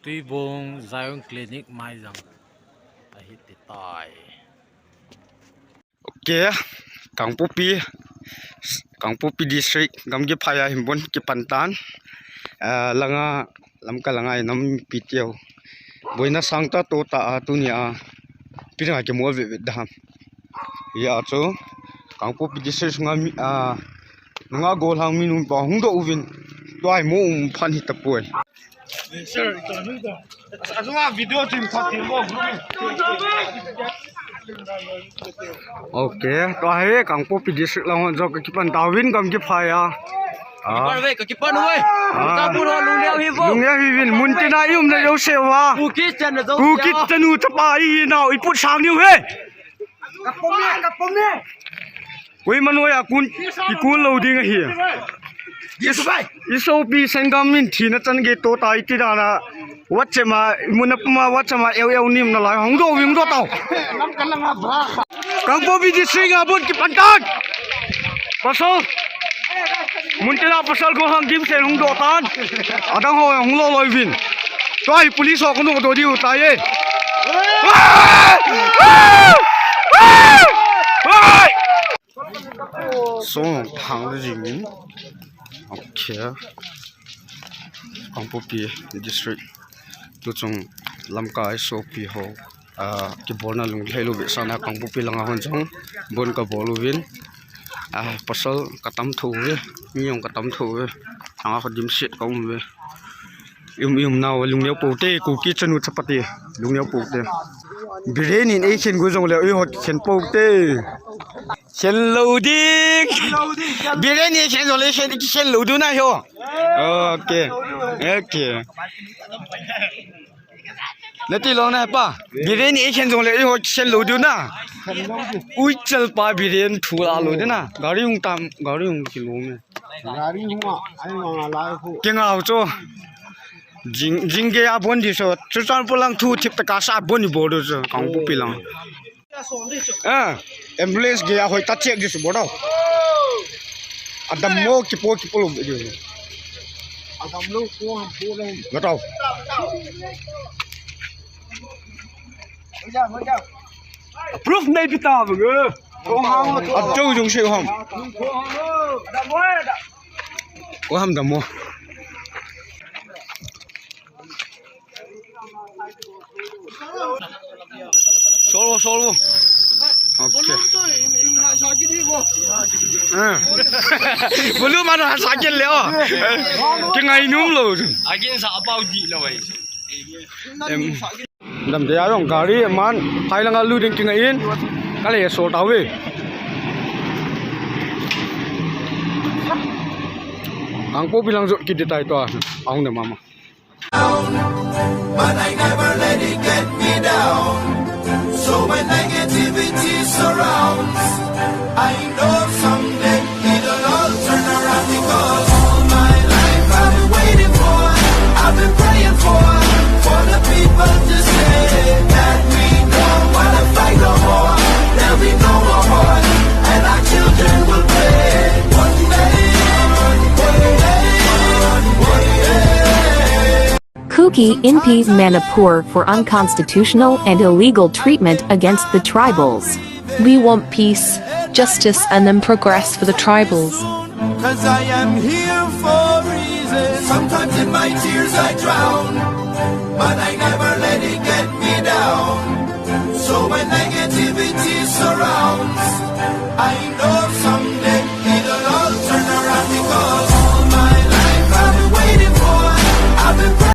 Tuy bông Zion Clinic mai rằng ai hit the tai. Okay, Kang Popi district gamge phaya himbon ki pantan langa lamka langa nam pitiao boina sangta to ta atunia pinga ke mo ve dam ya cho Kang Popi district ngami nga gol hang minun pa hungdo uvin toy mo phan hit tapoi sir azuma video team thati mo okay to hai Kang Popi district lang jo ki pan tawin gam ki phaya Kipan wei, kipan wei. Campur lung liao hi vo. Lung liao hi vin muntina yum na yo sewa. Bukit chen na zo. Bukit tanu tapa hi nau iput sang niu he. Kapom ne. Koi manoi akun ki kun lo ding hi. Yes bai. Iso pi sengam min thi na chan ge to tai ti da na. Wachema munapma wachema eu nim na lai hong do wim do tau. Lam kan lang bra. Kang Popi district abun ki pantan. Pasal Muntina pasal go hang dim sen hung do tan adang ho hung lo loi vin toi police ho kunu do di utai e so hang de jing okay Kang Popi district tu chung lamkai so pi ho ki borna lung thailu be sana Kang Popi langa hon chung bon ka bolu vin pasal katam thu we miong katam thu we anga khadim set kaum we yum naw lungneu pote ku ki chanu chapati lungneu pote brain in action go jong le oi hot chen pote chen loading brain in action le chen loadu na ho okay nati lo na pa brain in action jong le oi hot chen loadu na ui chal pa biren thula lo de na gari ung kilo me gari huma ai ma la ko kenga cho jing ge a bon di so chuchan pulang thu thip ta ka sa bon ni bodo so Kang Popi lang ambulance ge a hoi ta check dis bodo adam mo ki po lo de adam lo ko ham po lo gatau proof này bị tao vừa ở châu dùng siêu hầm có hầm đầm mua solo okay belum ada sakit leo cái ngày núm rồi Again sa about di la wei. Dam de arong gari man thailang alu ding king in kale so tawe Kang Popi lang ki detai to aung na mama but I never let it get me down. So when negativity surrounds, I know someday it'll all turn around because all my life I've been waiting for, I've been praying for the people to say that we don't wanna fight no more. There'll be no more war, and our children will play one day. Kuki Inpi Manipur for unconstitutional and illegal treatment against the tribals. We want peace, justice and then progress for the tribals. 'Cause I am here for a reason. Sometimes in my tears I drown.